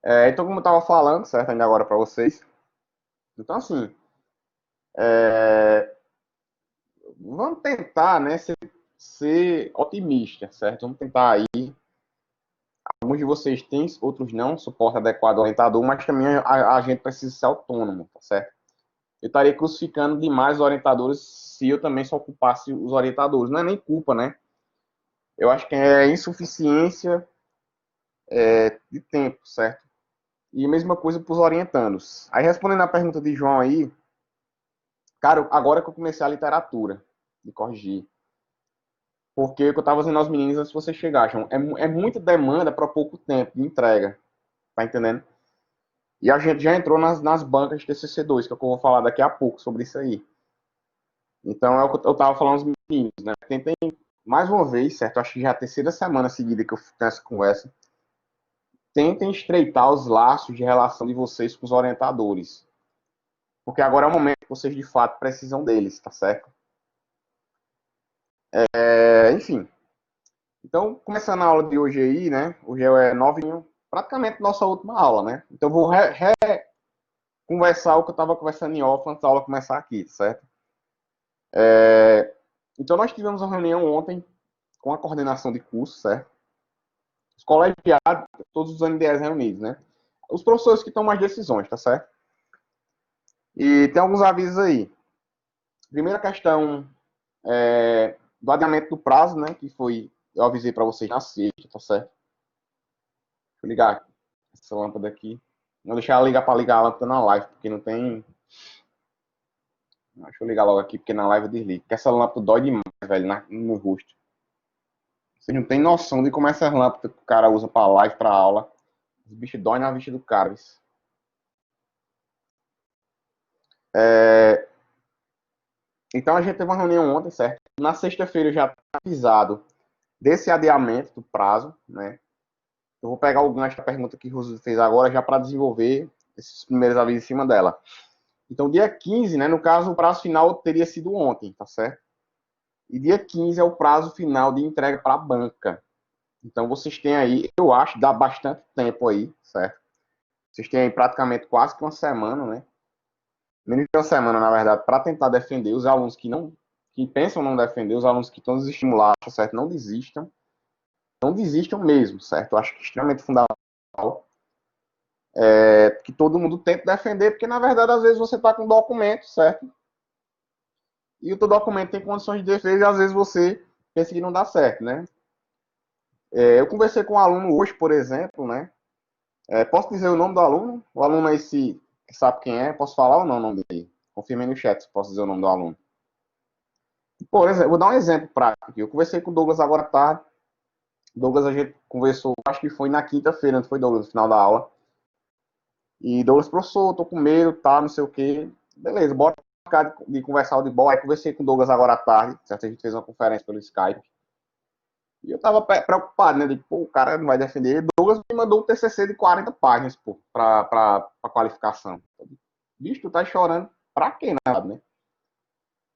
Então, como eu estava falando, certo, ainda agora para vocês, então, assim, é, vamos tentar, né, ser otimista, certo? Vamos tentar aí. Alguns de vocês têm, outros não, suporte adequado ao orientador, mas também a gente precisa ser autônomo, tá certo? Eu estaria crucificando demais os orientadores se eu também só ocupasse os orientadores. Não é nem culpa, né? Eu acho que é insuficiência de tempo, certo? E a mesma coisa para os orientandos. Aí, respondendo a pergunta de João aí, cara, agora que eu comecei a literatura, de corrigir, porque o que eu estava dizendo aos meninos antes de vocês chegarem, João, é muita demanda para pouco tempo de entrega, tá entendendo? E a gente já entrou nas bancas de TCC2, que é o que eu vou falar daqui a pouco sobre isso aí. Então, é o que eu estava falando aos meninos, né? Tentem, mais uma vez, certo? Acho que já é a terceira semana seguida que eu tenho essa conversa. Tentem estreitar os laços de relação de vocês com os orientadores. Porque agora é o momento que vocês, de fato, precisam deles, tá certo? Enfim. Então, começando a aula de hoje aí, né? Hoje é 9, praticamente nossa última aula, né? Então, eu vou conversar o que eu estava conversando em off antes da aula começar aqui, certo? Então, nós tivemos uma reunião ontem com a coordenação de curso, certo? Os colegiados, todos os NDEs reunidos, né? Os professores que tomam as decisões, tá certo? E tem alguns avisos aí. Primeira questão do adiamento do prazo, né? Que foi, eu avisei para vocês na sexta, tá certo? Deixa eu ligar essa lâmpada aqui. Vou deixar ela ligar para ligar a lâmpada na live, porque não tem. Deixa eu ligar logo aqui, porque na live eu desligo. Porque essa lâmpada dói demais, velho, no rosto. Vocês não tem noção de como essa lâmpada que o cara usa para live, para aula. Os bichos dói na vista do cara. Isso. Então a gente teve uma reunião ontem, certo? Na sexta-feira eu já tinha avisado desse adiamento do prazo, né? Eu vou pegar o gancho da pergunta que o Rosa fez agora já para desenvolver esses primeiros avisos em cima dela. Então, dia 15, né? No caso, o prazo final teria sido ontem, tá certo? E dia 15 é o prazo final de entrega para a banca. Então, vocês têm aí, eu acho, dá bastante tempo aí, certo? Vocês têm aí praticamente quase que uma semana, né? Menos de uma semana, na verdade, para tentar defender os alunos que pensam não defender, os alunos que estão desestimulados, certo? Não desistam. Não desistam mesmo, certo? Eu acho que é extremamente fundamental que todo mundo tente defender, porque na verdade, às vezes você está com um documento, certo? E o teu documento tem condições de defesa e às vezes você pensa que não dá certo, né? Eu conversei com um aluno hoje, por exemplo, né? Posso dizer o nome do aluno? O aluno aí se sabe quem é, posso falar ou não o nome dele? Confirme no chat se posso dizer o nome do aluno. Por exemplo, vou dar um exemplo prático aqui. Eu conversei com o Douglas agora à tarde. Douglas, a gente conversou, acho que foi na quinta-feira, não foi, Douglas, no final da aula. E Douglas, professor, tô com medo, tá, não sei o quê. Beleza, bora marcar de conversar de bola. Aí conversei com o Douglas agora à tarde, certo? A gente fez uma conferência pelo Skype. E eu tava preocupado, né? De, pô, o cara não vai defender. Douglas me mandou um TCC de 40 páginas, pô, pra qualificação. Bicho, tu tá chorando pra quê, né?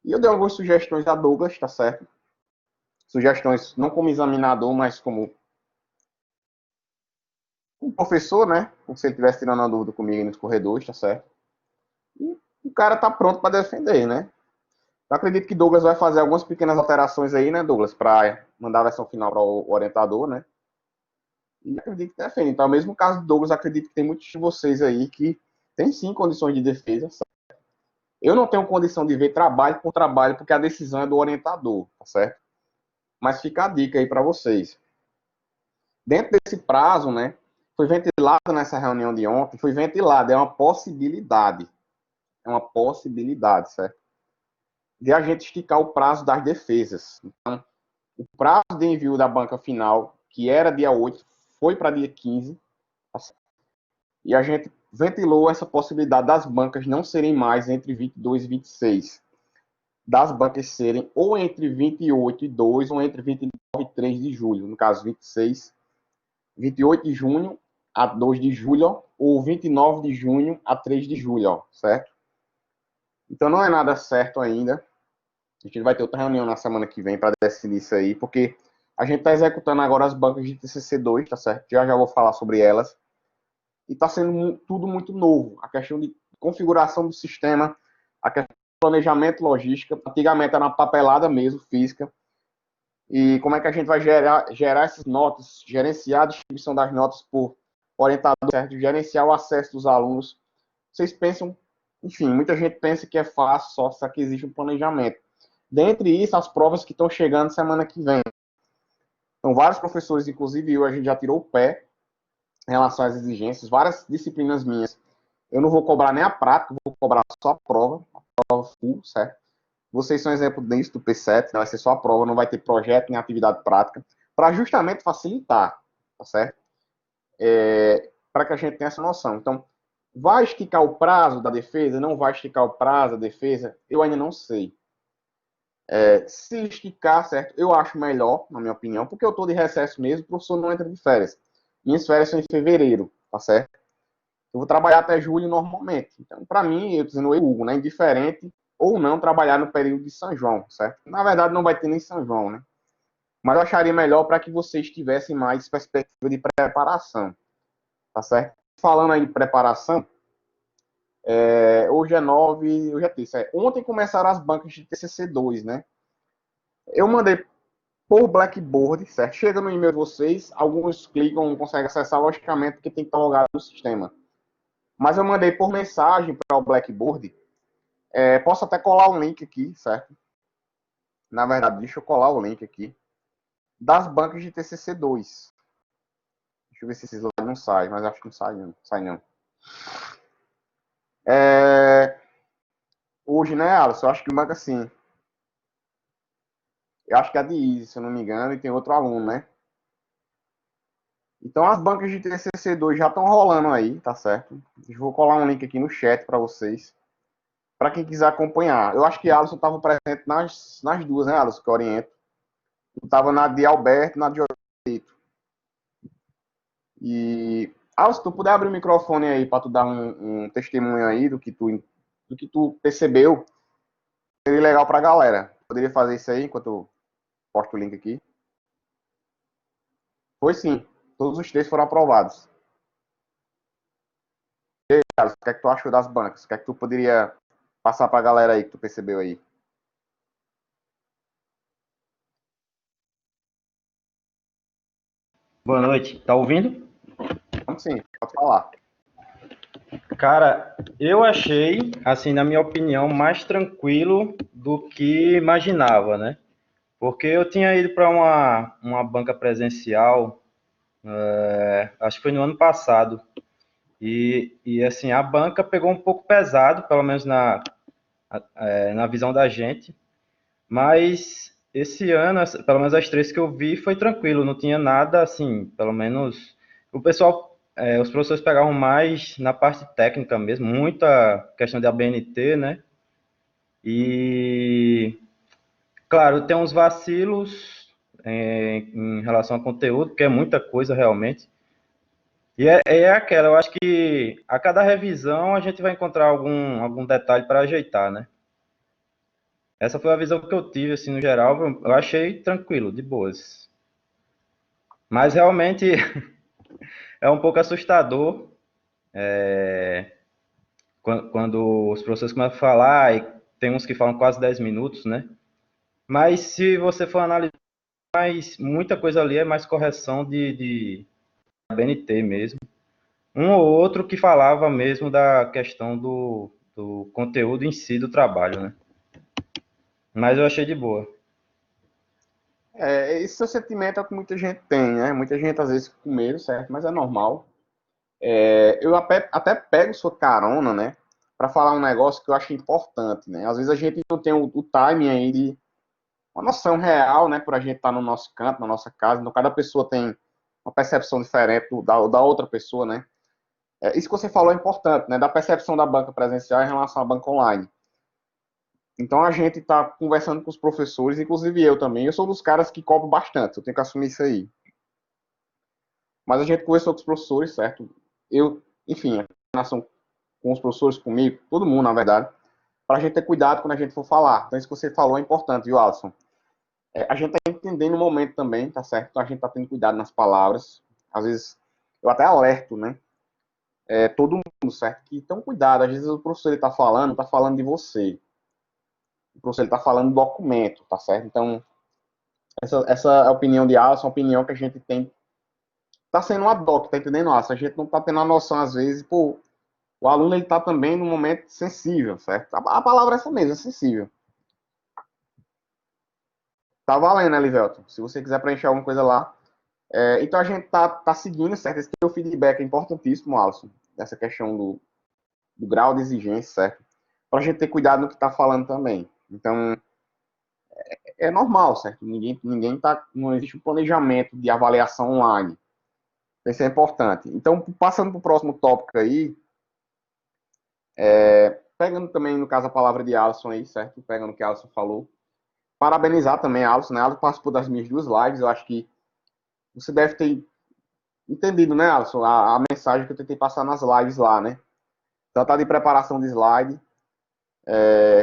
E eu dei algumas sugestões a Douglas, tá certo? Sugestões não como examinador, mas como um professor, né? Como se ele estivesse tirando a dúvida comigo nos corredores, tá certo? E o cara tá pronto para defender, né? Eu acredito que Douglas vai fazer algumas pequenas alterações aí, né, Douglas, para mandar a versão final para o orientador, né? E acredito que defende. Então, mesmo caso do Douglas, acredito que tem muitos de vocês aí que tem sim condições de defesa. Eu não tenho condição de ver trabalho por trabalho, porque a decisão é do orientador, tá certo? Mas fica a dica aí para vocês. Dentro desse prazo, né, foi ventilado nessa reunião de ontem, foi ventilado, é uma possibilidade, certo? De a gente esticar o prazo das defesas. Então, o prazo de envio da banca final, que era dia 8, foi para dia 15, e a gente ventilou essa possibilidade das bancas não serem mais entre 22 e 26, das bancas serem ou entre 28 e 2 ou entre 29 e 3 de julho, no caso 26, 28 de junho a 2 de julho, ou 29 de junho a 3 de julho, certo? Então não é nada certo ainda. A gente vai ter outra reunião na semana que vem para decidir isso aí, porque a gente está executando agora as bancas de TCC2, tá certo? Já vou falar sobre elas. e está sendo tudo muito novo. A questão de configuração do sistema, a questão de planejamento logística, antigamente era uma papelada mesmo, física, e como é que a gente vai gerar essas notas, gerenciar a distribuição das notas por orientador, certo? Gerenciar o acesso dos alunos. Vocês pensam, enfim, muita gente pensa que é fácil, só que existe um planejamento. Dentre isso, as provas que estão chegando semana que vem. Então, vários professores, inclusive eu, a gente já tirou o pé em relação às exigências, várias disciplinas minhas. Eu não vou cobrar nem a prática, vou cobrar só a prova full, certo? Vocês são exemplo disso do P7, né? Vai ser só a prova, não vai ter projeto nem atividade prática, para justamente facilitar, tá certo? Para que a gente tenha essa noção. Então, vai esticar o prazo da defesa? Não vai esticar o prazo da defesa? Eu ainda não sei. Se esticar, certo? Eu acho melhor, na minha opinião, porque eu estou de recesso mesmo, o professor não entra de férias. Minhas férias são em fevereiro, tá certo? Eu vou trabalhar até julho normalmente. Então, para mim, eu dizendo eu, Hugo, né, indiferente ou não trabalhar no período de São João, certo? Na verdade, não vai ter nem São João, né? Mas eu acharia melhor para que vocês tivessem mais perspectiva de preparação, tá certo? Falando aí de preparação, hoje é 9, hoje é terça. Ontem começaram as bancas de TCC2, né? Eu mandei por Blackboard, certo? Chega no e-mail de vocês, alguns clicam, não conseguem acessar, logicamente, porque tem que estar logado no sistema. Mas eu mandei por mensagem para o Blackboard. Posso até colar um link aqui, certo? Na verdade, deixa eu colar o link aqui. Das bancas de TCC2. Deixa eu ver se esse slide não sai, mas acho que não sai não. Hoje, né, Alisson? Eu acho que banca sim. Eu acho que é a de Easy, se eu não me engano, e tem outro aluno, né? Então as bancas de TCC2 já estão rolando aí, tá certo? Eu vou colar um link aqui no chat para vocês, para quem quiser acompanhar. Eu acho que Alisson estava presente nas duas, né, Alisson, que eu oriento. Estava na de Alberto e na de Orito. E, Alisson, se tu puder abrir o microfone aí para tu dar um testemunho aí do que tu percebeu, seria legal para a galera. Poderia fazer isso aí enquanto eu posto o link aqui? Foi sim. Todos os três foram aprovados. E aí, Alisson, o que é que tu achou das bancas? O que é que tu poderia passar para a galera aí que tu percebeu aí? Boa noite, tá ouvindo? Vamos sim, pode falar. Cara, eu achei, assim, na minha opinião, mais tranquilo do que imaginava, né? Porque eu tinha ido para uma banca presencial, acho que foi no ano passado, e assim, a banca pegou um pouco pesado, pelo menos na visão da gente, mas esse ano, pelo menos as três que eu vi, foi tranquilo, não tinha nada assim, pelo menos o pessoal, os professores pegavam mais na parte técnica mesmo, muita questão de ABNT, né? E, claro, tem uns vacilos em relação ao conteúdo, porque é muita coisa realmente. E é aquela, eu acho que a cada revisão a gente vai encontrar algum detalhe para ajeitar, né? Essa foi a visão que eu tive, assim, no geral, eu achei tranquilo, de boas. Mas realmente é um pouco assustador quando os professores começam a falar, e tem uns que falam quase 10 minutos, né? Mas se você for analisar, muita coisa ali é mais correção de BNT mesmo. Um ou outro que falava mesmo da questão do conteúdo em si do trabalho, né? Mas eu achei de boa. Esse seu sentimento é o que muita gente tem, né? Muita gente às vezes com medo, certo? Mas é normal. Eu até pego sua carona, né? Para falar um negócio que eu acho importante, né? Às vezes a gente não tem o timing aí de uma noção real, né? Por a gente estar no nosso canto, na nossa casa. Então, cada pessoa tem uma percepção diferente da outra pessoa, né? Isso que você falou é importante, né? Da percepção da banca presencial em relação à banca online. Então a gente está conversando com os professores, inclusive eu também. Eu sou dos caras que cobro bastante, eu tenho que assumir isso aí. Mas a gente conversou com os professores, certo? Enfim, a relação com os professores, comigo, todo mundo, na verdade, para a gente ter cuidado quando a gente for falar. Então, isso que você falou é importante, viu, Alisson? A gente está entendendo o momento também, tá certo? Então, a gente está tendo cuidado nas palavras. Às vezes, eu até alerto, né? todo mundo, certo? Que então cuidado, às vezes o professor está falando de você. O professor está falando do documento, tá certo? Então, essa é a opinião de Alisson, a opinião que a gente tem. Tá sendo um ad hoc, tá entendendo, Alisson? A gente não tá tendo a noção, às vezes, pô, o aluno ele tá também num momento sensível, certo? A palavra é essa mesmo, é sensível. Tá valendo, né, Livelton? Se você quiser preencher alguma coisa lá. Então a gente tá seguindo, certo? Esse teu feedback é importantíssimo, Alisson. Essa questão do grau de exigência, certo? Pra gente ter cuidado no que tá falando também. Então, é normal, certo? Ninguém tá. Não existe um planejamento de avaliação online. Isso é importante. Então, passando para o próximo tópico aí, pegando também, no caso, a palavra de Alisson aí, certo? Pegando o que a Alisson falou. Parabenizar também a Alisson, né? Ela participou das minhas 2 lives. Eu acho que você deve ter entendido, né, Alisson, a mensagem que eu tentei passar nas lives lá, né? Tanto a de preparação de slide,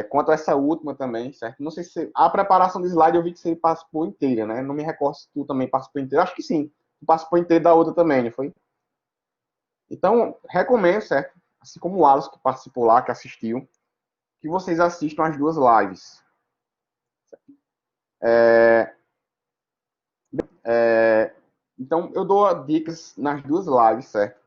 quanto essa última também, certo? Não sei se a preparação de slide eu vi que você participou inteira, né? Não me recordo se tu também participou inteira. Acho que sim. Tu participou inteira da outra também, não foi? Então, recomendo, certo? Assim como o Alisson que participou lá, que assistiu, que vocês assistam as 2 lives. Então, eu dou dicas nas 2 lives, certo?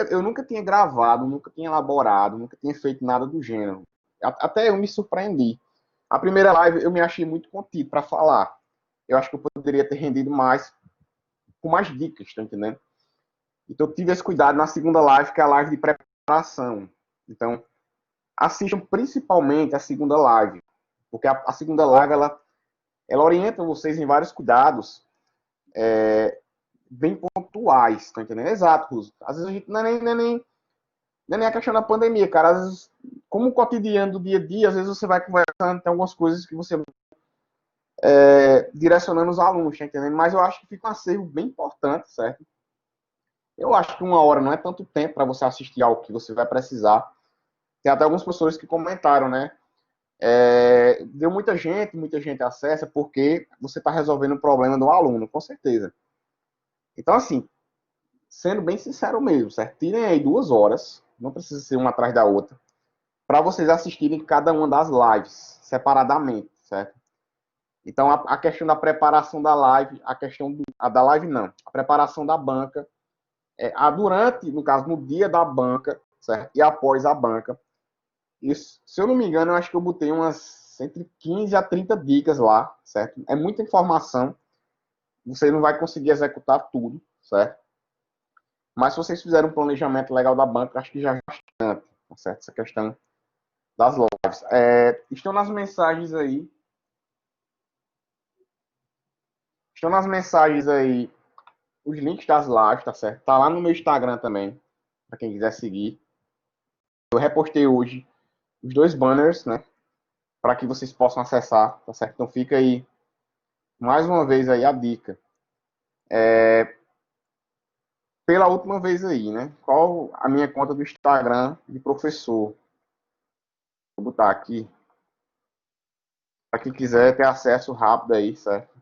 Eu nunca tinha gravado, nunca tinha elaborado, nunca tinha feito nada do gênero. Até eu me surpreendi. A primeira live eu me achei muito contido para falar. Eu acho que eu poderia ter rendido mais, com mais dicas, tá entendendo? Então, eu tive esse cuidado na segunda live, que é a live de preparação. Então, assistam principalmente a segunda live, porque a segunda live ela orienta vocês em vários cuidados bem pontuais, tá entendendo? Exato, Russo. Às vezes a gente não é nem a questão da pandemia, cara. Às vezes, como o cotidiano do dia a dia, às vezes você vai conversando, tem algumas coisas que você direcionando os alunos, tá entendendo? Mas eu acho que fica um acervo bem importante, certo? Eu acho que 1 hora não é tanto tempo para você assistir algo que você vai precisar. Tem até alguns professores que comentaram, né? Deu muita gente acessa porque você está resolvendo o problema do aluno, com certeza. Então, assim, sendo bem sincero mesmo, certo? Tirem aí 2 horas, não precisa ser uma atrás da outra, para vocês assistirem cada uma das lives separadamente, certo? Então, a questão da preparação da live, a questão da live não, a preparação da banca, durante, no caso, no dia da banca, certo? E após a banca. Isso, se eu não me engano, eu acho que eu botei umas entre 15 a 30 dicas lá, certo? É muita informação, você não vai conseguir executar tudo, certo? Mas se vocês fizerem um planejamento legal da banca, acho que já é bastante, tá certo? Essa questão das lives. Estão nas mensagens aí. Estão nas mensagens aí os links das lives, tá certo? Tá lá no meu Instagram também, para quem quiser seguir. Eu repostei hoje os 2 banners, né? Para que vocês possam acessar, tá certo? Então fica aí, mais uma vez aí a dica. Pela última vez aí, né? Qual a minha conta do Instagram de professor? Vou botar aqui. Para quem quiser ter acesso rápido aí, certo?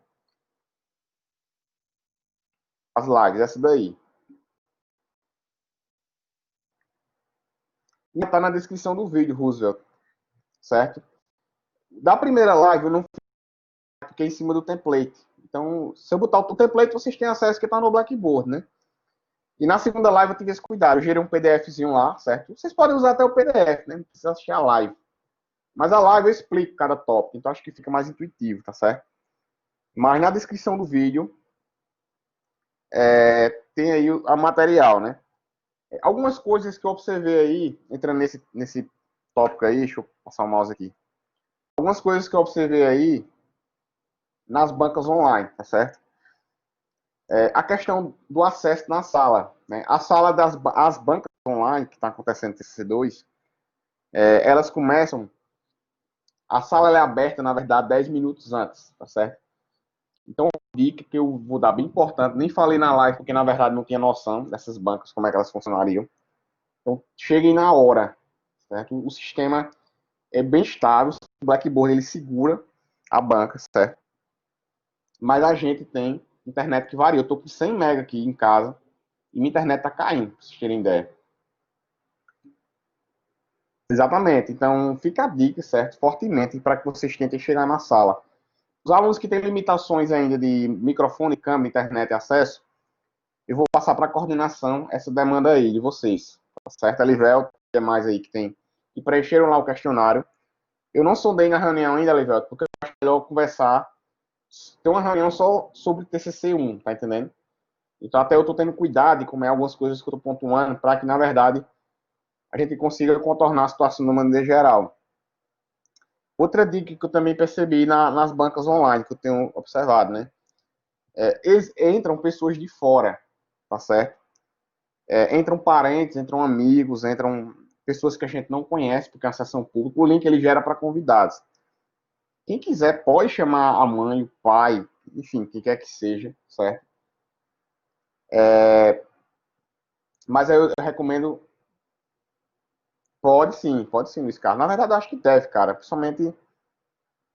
As lives, essa daí. E tá na descrição do vídeo, Roosevelt, certo? Da primeira live eu não fiquei em cima do template. Então, se eu botar o template, vocês têm acesso que tá no Blackboard, né? E na segunda live eu tive esse cuidado. Eu gerei um PDFzinho lá, certo? Vocês podem usar até o PDF, né? Não precisa assistir a live. Mas a live eu explico cada tópico, então acho que fica mais intuitivo, tá certo? Mas na descrição do vídeo tem aí a material, né? Algumas coisas que eu observei aí, entrando nesse tópico aí, deixa eu passar o mouse aqui. Algumas coisas que eu observei aí nas bancas online, tá certo? A questão do acesso na sala, né? A sala as bancas online que está acontecendo no TCC2, elas começam, a sala é aberta, na verdade, 10 minutos antes, tá certo? Então, uma dica que eu vou dar bem importante, nem falei na live, porque na verdade não tinha noção dessas bancas, como é que elas funcionariam. Então, cheguem na hora, certo? O sistema é bem estável, o Blackboard ele segura a banca, certo? Mas a gente tem internet que varia. Eu tô com 100 MB aqui em casa e minha internet tá caindo, pra vocês terem ideia. Exatamente. Então, fica a dica, certo? Fortemente, para que vocês tentem chegar na sala. Os alunos que têm limitações ainda de microfone, câmera, internet e acesso, eu vou passar para a coordenação essa demanda aí de vocês. Tá certo? Elivel, e mais aí que tem, que preencheram lá o questionário. Eu não sondei na reunião ainda, Elivel, porque eu acho melhor conversar, ter uma reunião só sobre TCC1, tá entendendo? Então, até eu estou tendo cuidado de comer algumas coisas que eu estou pontuando, para que, na verdade, a gente consiga contornar a situação de uma maneira geral. Outra dica que eu também percebi nas bancas online, que eu tenho observado, né? Entram pessoas de fora, tá certo? Entram parentes, entram amigos, entram pessoas que a gente não conhece, porque é uma sessão pública. O link ele gera para convidados. Quem quiser pode chamar a mãe, o pai, enfim, quem quer que seja, certo? Mas eu recomendo. Pode sim, Luiz Carlos. Na verdade, eu acho que deve, cara, principalmente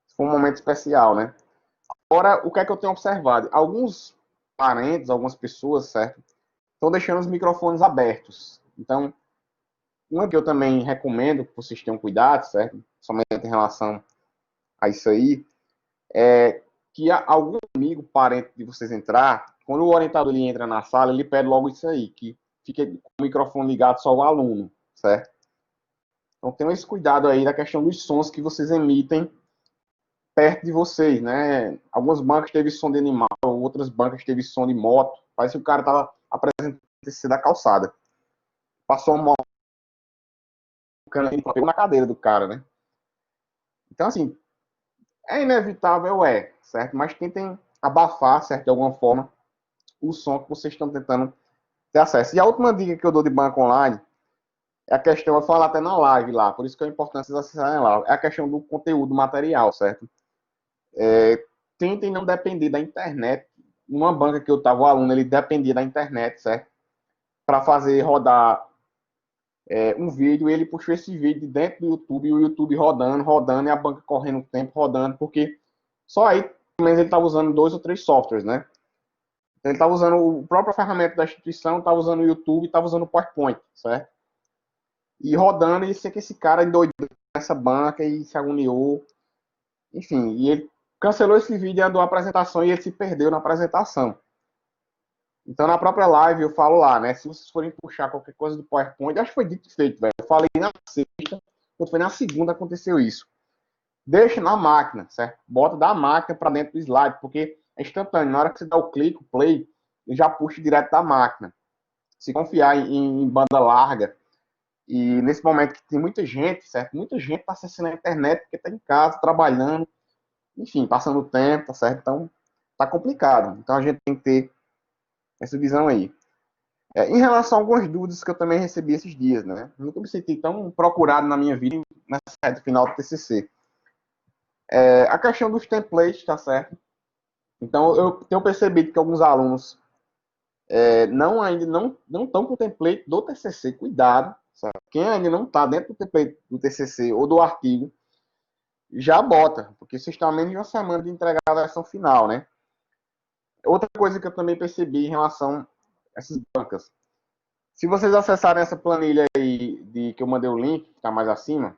se for um momento especial, né? Agora, o que é que eu tenho observado? Alguns parentes, algumas pessoas, certo? Estão deixando os microfones abertos. Então, uma que eu também recomendo que vocês tenham cuidado, certo? Somente em relação a isso aí, é que algum amigo, parente de vocês entrar, quando o orientador ele entra na sala, ele pede logo isso aí, que fique com o microfone ligado só o aluno, certo? Então, tenham esse cuidado aí da questão dos sons que vocês emitem perto de vocês, né? Algumas bancas teve som de animal, outras bancas teve som de moto. Parece que o cara tava apresentando esse da calçada. Passou uma cana pegou na cadeira do cara, né? Então, assim, é inevitável, certo? Mas tentem abafar, certo, de alguma forma, o som que vocês estão tentando ter acesso. E a última dica que eu dou de banco online é a questão, eu falo até na live lá, por isso que é importante vocês acessarem lá, é a questão do conteúdo material, certo? Tentem não depender da internet. Numa banca que eu estava, o aluno ele dependia da internet, certo? Para fazer rodar um vídeo, ele puxou esse vídeo dentro do YouTube, e o YouTube rodando, e a banca correndo o tempo, rodando, porque só aí, pelo menos ele estava usando 2 ou 3 softwares, né? Então, ele estava usando o próprio ferramenta da instituição, estava usando o YouTube, estava usando o PowerPoint, certo? E rodando, e sei que esse cara endoidou nessa banca e se agoniou, enfim, e ele cancelou esse vídeo e andou a apresentação e ele se perdeu na apresentação. Então, na própria live, eu falo lá, né? Se vocês forem puxar qualquer coisa do PowerPoint, acho que foi dito e feito, velho. Eu falei na sexta, quando foi na segunda aconteceu isso. Deixa na máquina, certo? Bota da máquina para dentro do slide, porque é instantâneo. Na hora que você dá o clique, o play, ele já puxa direto da máquina. Se confiar em banda larga, e nesse momento que tem muita gente, certo? Muita gente está acessando a internet porque está em casa, trabalhando, enfim, passando o tempo, tá certo? Então, tá complicado. Então, a gente tem que ter essa visão aí. Em relação a algumas dúvidas que eu também recebi esses dias, né? Nunca me senti tão procurado na minha vida nessa reta final do TCC. A questão dos templates, tá certo? Então, eu tenho percebido que alguns alunos ainda não estão com o template do TCC. Cuidado, sabe? Quem ainda não está dentro do template do TCC ou do artigo, já bota, porque vocês estão a menos de uma semana de entregar a versão final, né? Outra coisa que eu também percebi em relação a essas bancas. Se vocês acessarem essa planilha aí que eu mandei o link, que está mais acima,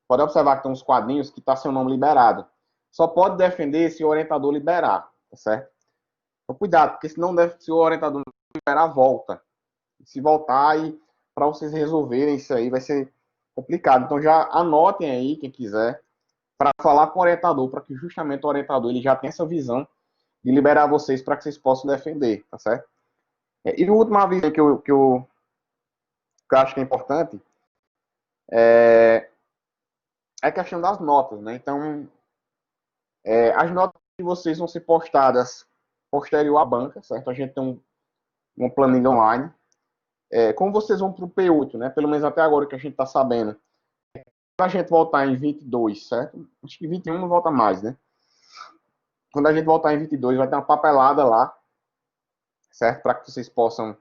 pode observar que tem uns quadrinhos que está seu nome liberado. Só pode defender se o orientador liberar, tá certo? Então, cuidado, porque se o orientador não liberar, volta. Se voltar, aí, para vocês resolverem isso aí, vai ser complicado. Então, já anotem aí, quem quiser, para falar com o orientador, para que justamente o orientador ele já tenha essa visão de liberar vocês para que vocês possam defender, tá certo? E o último aviso que eu acho que é importante é a questão das notas, né? Então, as notas de vocês vão ser postadas posterior à banca, certo? A gente tem uma planilha online. Como vocês vão para o P8, né? Pelo menos até agora que a gente está sabendo. Quando a gente voltar em 22, certo? Acho que 21 não volta mais, né? Quando a gente voltar em 22, vai ter uma papelada lá, certo? Para que vocês possam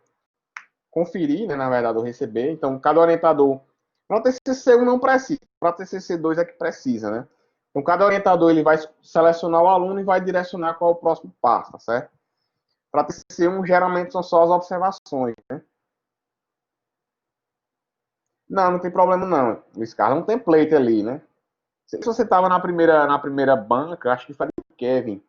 conferir, né? Na verdade, ou receber. Então, cada orientador. Para o TCC1 não precisa, para o TCC2 é que precisa, né? Então, cada orientador ele vai selecionar o aluno e vai direcionar qual é o próximo passo, tá certo? Para TCC1, geralmente são só as observações, né? Não tem problema não, Luiz Carlos. É um template ali, né? Se você estava na primeira banca, acho que foi de Kevin.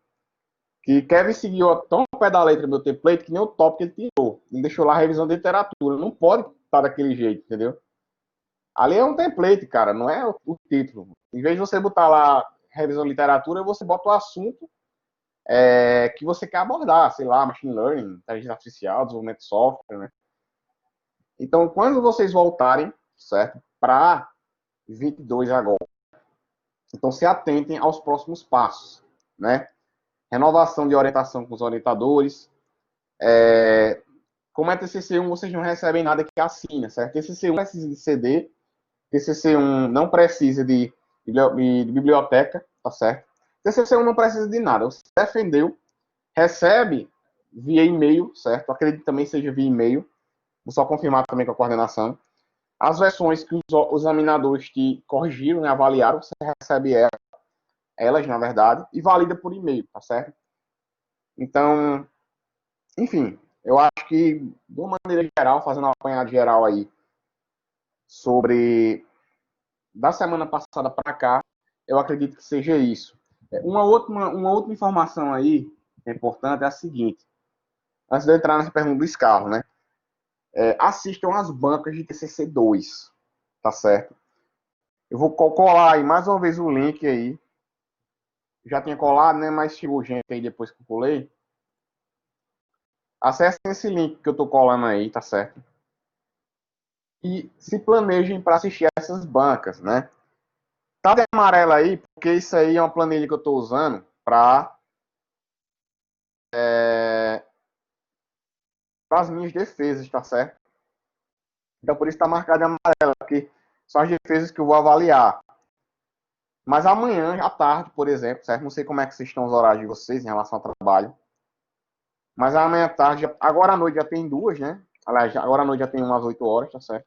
Que Kevin seguiu tão ao pé da letra do meu template que nem o tópico ele tirou. Ele deixou lá a revisão de literatura. Não pode estar daquele jeito, entendeu? Ali é um template, cara, não é o título. Em vez de você botar lá revisão de literatura, você bota o assunto que você quer abordar, sei lá, machine learning, inteligência artificial, desenvolvimento de software, né? Então, quando vocês voltarem, certo, para 22 agora, então se atentem aos próximos passos, né? Renovação de orientação com os orientadores. Como é TCC1, vocês não recebem nada que assina, certo? TCC1 precisa de CD, TCC1 não precisa de biblioteca, tá certo? TCC1 não precisa de nada. Você defendeu, recebe via e-mail, certo? Acredito que também seja via e-mail. Vou só confirmar também com a coordenação. As versões que os examinadores te corrigiram, né, avaliaram, você recebe elas, na verdade, e valida por e-mail, tá certo? Então, enfim, eu acho que, de uma maneira geral, fazendo uma apanhada geral aí sobre da semana passada para cá, eu acredito que seja isso. Uma outra informação aí que é importante é a seguinte, antes de eu entrar nessa pergunta do Scarro, né? Assistam as bancas de TCC2, tá certo? Eu vou colar aí mais uma vez o link aí. Já tinha colado, né? Mas chegou gente aí depois que eu colei. Acessem esse link que eu tô colando aí, tá certo? E se planejem para assistir essas bancas, né? Tá de amarelo aí, porque isso aí é uma planilha que eu tô usando para as minhas defesas, tá certo? Então por isso tá marcado de amarelo, porque são as defesas que eu vou avaliar. Mas amanhã, à tarde, por exemplo, certo? Não sei como é que vocês estão os horários de vocês em relação ao trabalho. Mas amanhã à tarde, agora à noite já tem duas, né? Aliás, agora à noite já tem umas 8 horas, tá certo?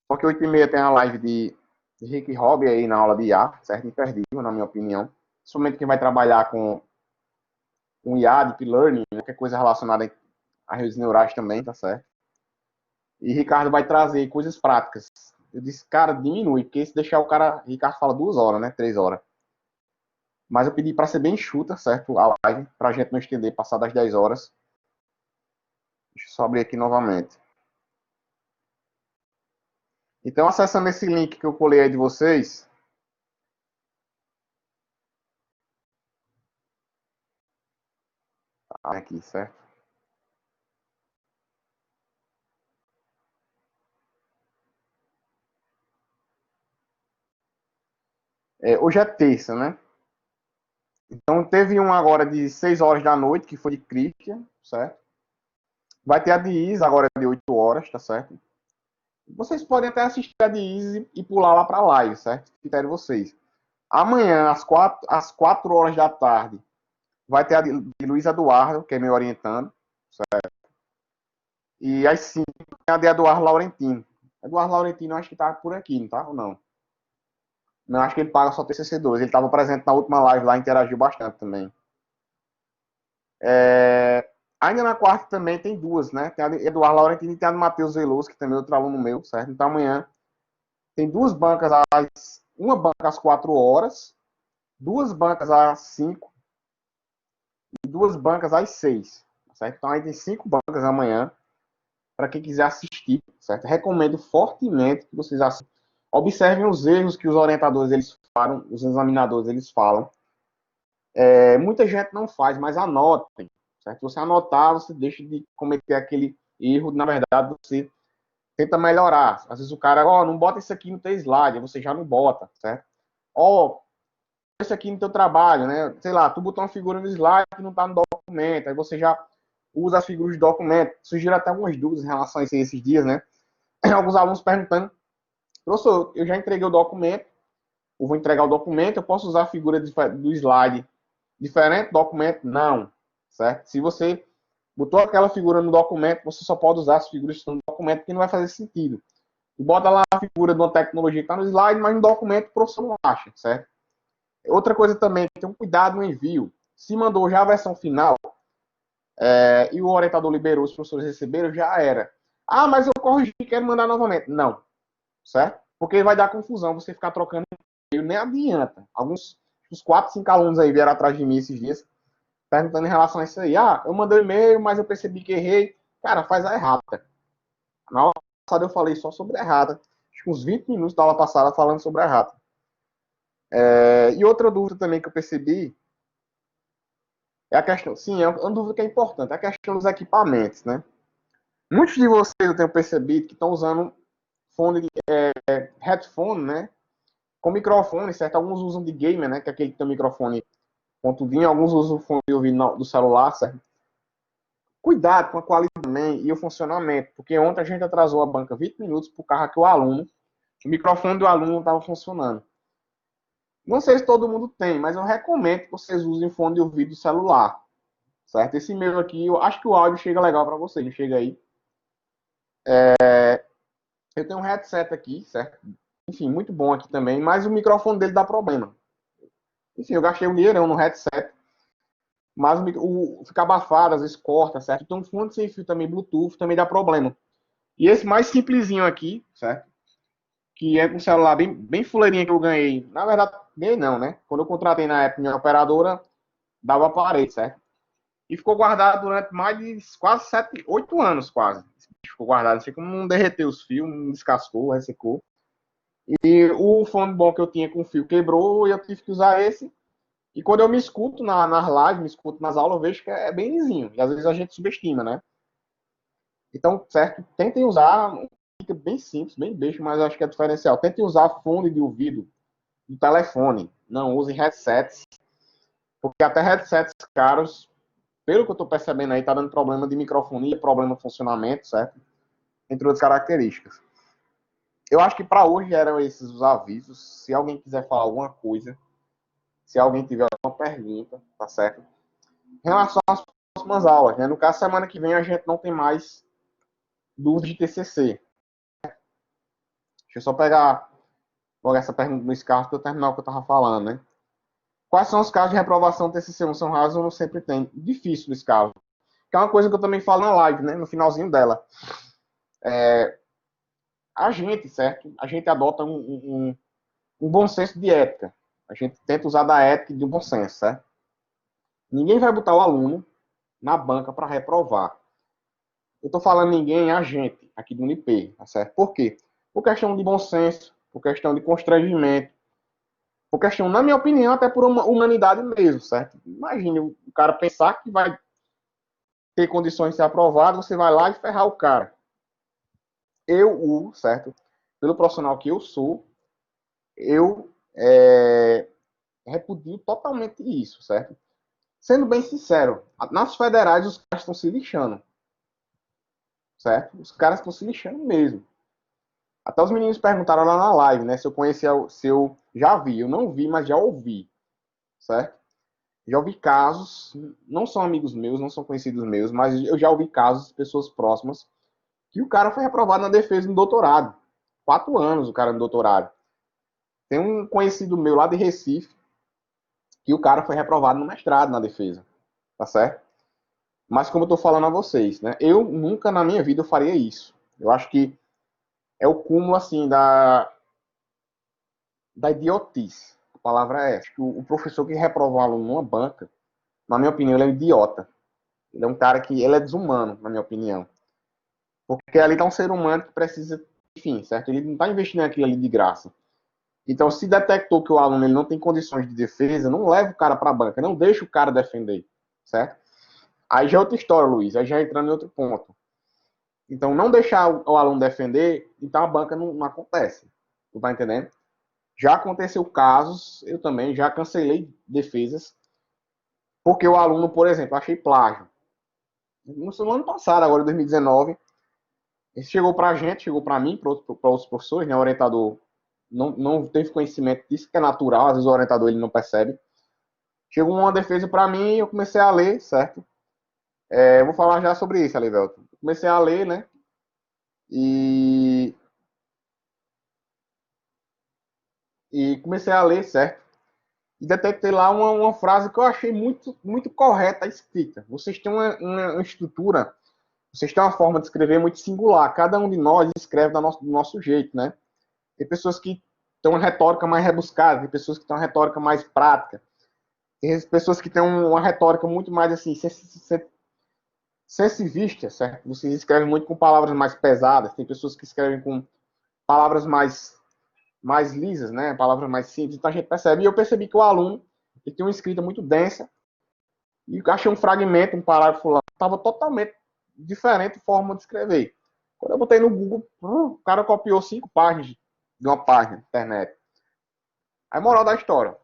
Só que 8h30 tem a live de Rick Hobby aí na aula de IA, certo? Imperdível, na minha opinião. Principalmente quem vai trabalhar com IA, Deep Learning, qualquer coisa relacionada a redes neurais também, tá certo? E Ricardo vai trazer coisas práticas. Eu disse, cara, diminui, porque se deixar o cara. Ricardo fala 2 horas, né? 3 horas. Mas eu pedi para ser bem chuta, certo? A live, pra gente não estender, passar das 10 horas. Deixa eu só abrir aqui novamente. Então, acessando esse link que eu colei aí de vocês. Aqui, certo? Hoje é terça, né? Então, teve um agora de 6 horas da noite, que foi de Christian, certo? Vai ter a de Isa agora de 8 horas, tá certo? Vocês podem até assistir a de Isa e pular lá para a live, certo? Critério vocês. Amanhã, às 4 horas da tarde, vai ter a de Luiz Eduardo, que é me orientando, certo? E às 5 tem a de Eduardo Laurentino. Eduardo Laurentino, acho que tá por aqui, não tá? Ou não? Não, acho que ele paga só TCC2. Ele estava presente na última live lá, interagiu bastante também. Ainda na quarta também tem duas, né? Tem a de Eduardo Laurentino e tem a de Matheus Veloso, que também é outro aluno meu, certo? Então amanhã tem duas bancas, uma banca às 4 horas, duas bancas às 5 e duas bancas às 6, certo? Então aí tem 5 bancas amanhã para quem quiser assistir, certo? Recomendo fortemente que vocês assistam. Observem os erros que os orientadores eles falam, os examinadores eles falam. Muita gente não faz, mas anotem, certo? Você anotar, você deixa de cometer aquele erro, na verdade, você tenta melhorar. Às vezes o cara, não bota isso aqui no teu slide, você já não bota, certo? Isso aqui no teu trabalho, né? Sei lá, tu botou uma figura no slide que não tá no documento, aí você já usa as figuras de documento. Surgiram até algumas dúvidas em relação a isso esses dias, né? Alguns alunos perguntando, professor, eu já entreguei o documento, eu vou entregar o documento, eu posso usar a figura do slide diferente do documento? Não, certo? Se você botou aquela figura no documento, você só pode usar as figuras que estão no documento, porque não vai fazer sentido. E bota lá a figura de uma tecnologia que está no slide, mas no documento o professor não acha, certo? Outra coisa também, tem um cuidado no envio. Se mandou já a versão final e o orientador liberou, os professores receberam, já era. Ah, mas eu corrigi, quero mandar novamente. Não, certo? Porque vai dar confusão você ficar trocando e-mail, nem adianta. Uns 4, 5 alunos aí vieram atrás de mim esses dias, perguntando em relação a isso aí. Ah, eu mandei um e-mail, mas eu percebi que errei. Cara, faz a errata. Na aula passada eu falei só sobre a errata. Acho que uns 20 minutos da aula passada falando sobre a errata. E outra dúvida também que eu percebi é a questão, sim, é uma dúvida que é importante, é a questão dos equipamentos, né? Muitos de vocês eu tenho percebido que estão usando fone, headphone, né? Com microfone, certo? Alguns usam de gamer, né? Que é aquele que tem um microfone pontudinho, alguns usam o fone de ouvido do celular, certo? Cuidado com a qualidade também e o funcionamento, porque ontem a gente atrasou a banca 20 minutos por causa que o microfone do aluno não estava funcionando. Não sei se todo mundo tem, mas eu recomendo que vocês usem fone de ouvido do celular, certo? Esse meu aqui, eu acho que o áudio chega legal para vocês, não chega aí. Eu tenho um headset aqui, certo? Enfim, muito bom aqui também, mas o microfone dele dá problema. Enfim, eu gastei um dinheirão no headset, mas fica abafado, às vezes corta, certo? Então, um fone sem fio também, Bluetooth, também dá problema. E esse mais simplesinho aqui, certo? Que é com um celular bem fuleirinha que eu ganhei. Na verdade, ganhei não, né? Quando eu contratei na época minha operadora, dava aparelho, certo? E ficou guardado durante mais de quase 7, 8 anos, quase. Ficou guardado, não sei como não derreteu os fios, não descascou, ressecou. E o fone bom que eu tinha com fio quebrou e eu tive que usar esse. E quando eu me escuto nas lives, me escuto nas aulas, eu vejo que é bem lisinho. E às vezes a gente subestima, né? Então, certo, tentem usar, fica bem simples, bem besta, mas eu acho que é diferencial. Tentem usar fone de ouvido do telefone. Não usem headsets, porque até headsets caros, pelo que eu estou percebendo aí, tá dando problema de microfonia, problema de funcionamento, certo? Entre outras características. Eu acho que para hoje eram esses os avisos. Se alguém quiser falar alguma coisa, se alguém tiver alguma pergunta, tá certo? Em relação às próximas aulas, né? No caso, semana que vem a gente não tem mais dúvida de TCC. Deixa eu só pegar logo essa pergunta no Scarpa para eu terminar o que eu estava falando, né? Quais são os casos de reprovação TCC? São raros ou não sempre tem? Difícil esse caso. Que é uma coisa que eu também falo na live, né? No finalzinho dela. A gente, certo? A gente adota um bom senso de ética. A gente tenta usar da ética e do bom senso, certo? Ninguém vai botar o aluno na banca para reprovar. Eu estou falando ninguém, a gente, aqui do Unip, tá certo? Por quê? Por questão de bom senso, por questão de constrangimento, por questão, na minha opinião, até por uma humanidade mesmo, certo? Imagine o cara pensar que vai ter condições de ser aprovado, você vai lá e ferrar o cara. Certo? Pelo profissional que eu sou, eu repudio totalmente isso, certo? Sendo bem sincero, nas federais os caras estão se lixando, certo? Os caras estão se lixando mesmo. Até os meninos perguntaram lá na live, né? Se eu conhecia, se eu já vi. Eu não vi, mas já ouvi, certo? Já ouvi casos, não são amigos meus, não são conhecidos meus, mas eu já ouvi casos de pessoas próximas que o cara foi reprovado na defesa no doutorado. 4 anos o cara no doutorado. Tem um conhecido meu lá de Recife que o cara foi reprovado no mestrado na defesa, tá certo? Mas como eu tô falando a vocês, né? Eu nunca na minha vida eu faria isso. Eu acho que é o cúmulo, assim, da idiotice. A palavra é essa. O professor que reprova um aluno numa banca, na minha opinião, ele é um idiota. Ele é um cara que ele é desumano, na minha opinião. Porque ali está um ser humano que precisa, enfim, certo? Ele não está investindo aquilo ali de graça. Então, se detectou que o aluno ele não tem condições de defesa, não leva o cara para a banca, não deixa o cara defender, certo? Aí já é outra história, Luiz, aí já entrando em outro ponto. Então, não deixar o aluno defender, então a banca não acontece. Tu tá entendendo? Já aconteceu casos, eu também já cancelei defesas, porque o aluno, por exemplo, achei plágio. No ano passado, agora em 2019, ele chegou para a gente, chegou para mim, para outros professores, né? O orientador não teve conhecimento disso, que é natural, às vezes o orientador ele não percebe. Chegou uma defesa para mim, eu comecei a ler, certo? Eu vou falar já sobre isso, Alivelto. Comecei a ler, né? E, e comecei a ler, certo? E detectei lá uma frase que eu achei muito, muito correta escrita. Vocês têm uma estrutura, vocês têm uma forma de escrever muito singular. Cada um de nós escreve do nosso jeito, né? Tem pessoas que têm uma retórica mais rebuscada, tem pessoas que têm uma retórica mais prática, tem pessoas que têm uma retórica muito mais assim, sensitivista, certo? Vocês escrevem muito com palavras mais pesadas, tem pessoas que escrevem com palavras mais lisas, né? Palavras mais simples, então a gente percebe. E eu percebi que o aluno ele tem uma escrita muito densa, e achei um fragmento, um parágrafo lá, estava totalmente diferente a forma de escrever. Quando eu botei no Google, o cara copiou 5 páginas de uma página na internet. Aí, moral da história,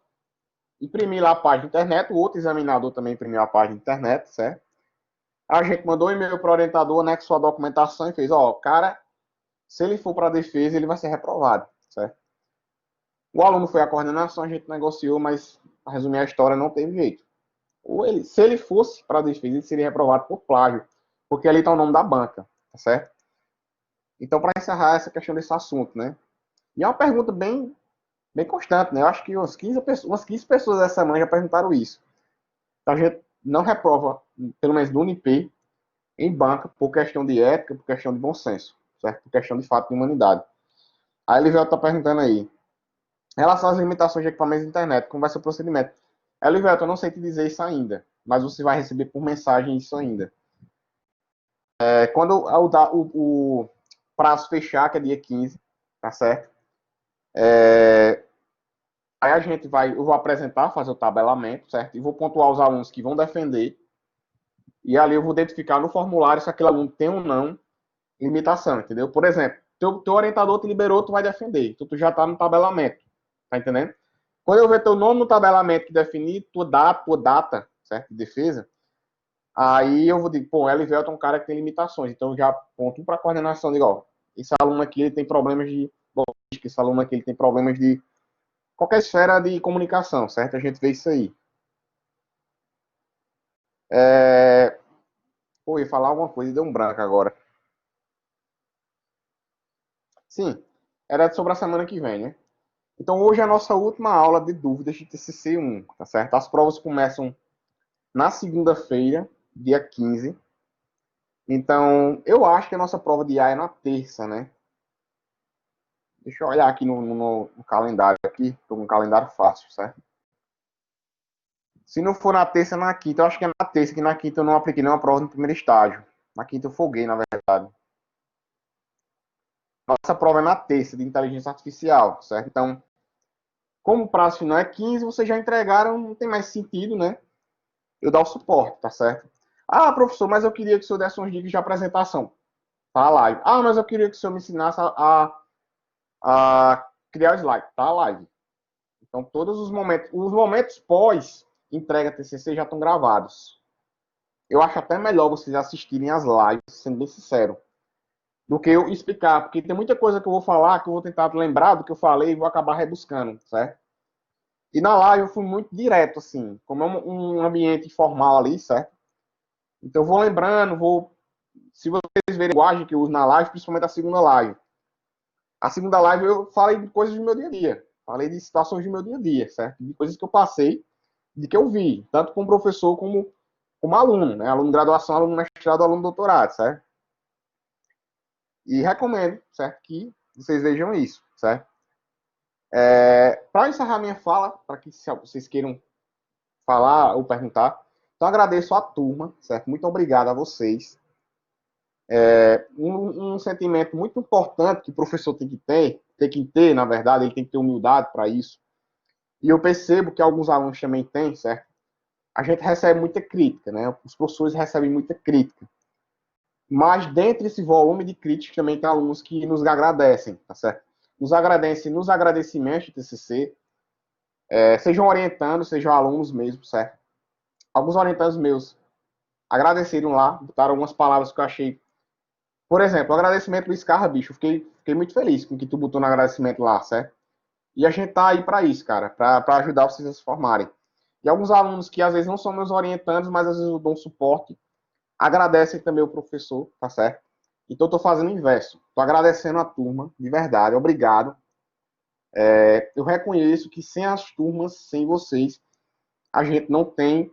imprimi lá a página da internet, o outro examinador também imprimiu a página da internet, certo? A gente mandou um e-mail para o orientador, anexou a documentação e fez, ó, cara, se ele for para a defesa, ele vai ser reprovado, certo? O aluno foi à coordenação, a gente negociou, mas, para resumir a história, não teve jeito. Se ele fosse para a defesa, ele seria reprovado por plágio, porque ali está o nome da banca, tá certo? Então, para encerrar essa questão desse assunto, né? E é uma pergunta bem constante, né? Eu acho que umas 15 pessoas essa semana já perguntaram isso. Então, a gente não reprova, pelo menos no Unip, em banca, por questão de ética, por questão de bom senso, certo? Por questão de fato de humanidade. A Elivel está perguntando aí, em relação às limitações de equipamentos de internet, como vai ser o procedimento? Elivel, eu não sei te dizer isso ainda, mas você vai receber por mensagem isso ainda. Quando o prazo fechar, que é dia 15, tá certo? Aí a gente eu vou apresentar, fazer o tabelamento, certo? E vou pontuar os alunos que vão defender. E ali eu vou identificar no formulário se aquele aluno tem ou não limitação, entendeu? Por exemplo, teu orientador te liberou, tu vai defender. Então tu já está no tabelamento, tá entendendo? Quando eu ver teu nome no tabelamento que definir tua data, certo? De defesa, aí eu vou dizer, pô, Elivelton é um cara que tem limitações. Então eu já ponto para a coordenação, digo, ó, esse aluno aqui ele tem problemas de logística, esse aluno aqui ele tem problemas de qualquer esfera de comunicação, certo? A gente vê isso aí. Pô, ia falar alguma coisa e deu um branco agora. Sim, era sobre a semana que vem, né? Então hoje é a nossa última aula de dúvidas de TCC1, tá certo? As provas começam na segunda-feira, dia 15. Então, eu acho que a nossa prova de IA é na terça, né? Deixa eu olhar aqui no calendário aqui. Estou com um calendário fácil, certo? Se não for na terça, na quinta. Eu acho que é na terça, que na quinta eu não apliquei nenhuma prova no primeiro estágio. Na quinta eu folguei, na verdade. Nossa prova é na terça, de inteligência artificial, certo? Então, como o prazo final é 15, vocês já entregaram, não tem mais sentido, né? Eu dar o suporte, tá certo? Ah, professor, mas eu queria que o senhor desse uns dicas de apresentação. Tá a live. Ah, mas eu queria que o senhor me ensinasse a criar o slide. Tá a live. Então, todos os momentos pós entrega TCC já estão gravados. Eu acho até melhor vocês assistirem as lives, sendo bem sincero, do que eu explicar, porque tem muita coisa que eu vou falar que eu vou tentar lembrar do que eu falei e vou acabar rebuscando, certo? E na live eu fui muito direto, assim, como é um ambiente informal ali, certo? Então eu vou lembrando, se vocês verem a linguagem que eu uso na live, principalmente a segunda live. A segunda live eu falei de coisas do meu dia a dia. Falei de situações do meu dia a dia, certo? De coisas que eu passei, de que eu vi, tanto como professor como aluno, né? Aluno de graduação, aluno mestrado, aluno de doutorado, certo? E recomendo, certo? Que vocês vejam isso, certo? Para encerrar minha fala, para que vocês queiram falar ou perguntar, então agradeço a turma, certo? Muito obrigado a vocês. Um sentimento muito importante que o professor tem que ter, na verdade, ele tem que ter humildade para isso. E eu percebo que alguns alunos também têm, certo? A gente recebe muita crítica, né? Os professores recebem muita crítica. Mas dentro desse volume de críticas também tem alunos que nos agradecem, tá certo? Nos agradecem nos agradecimentos do TCC, sejam orientandos, sejam alunos mesmo, certo? Alguns orientandos meus agradeceram lá, botaram algumas palavras que eu achei. Por exemplo, o agradecimento do Scarra, bicho. Fiquei muito feliz com o que tu botou no agradecimento lá, certo? E a gente tá aí para isso, cara, para ajudar vocês a se formarem. E alguns alunos que às vezes não são meus orientandos, mas às vezes eu dou um suporte, agradecem também o professor, tá certo? Então eu tô fazendo o inverso. Tô agradecendo a turma, de verdade, obrigado. Eu reconheço que sem as turmas, sem vocês, a gente não tem,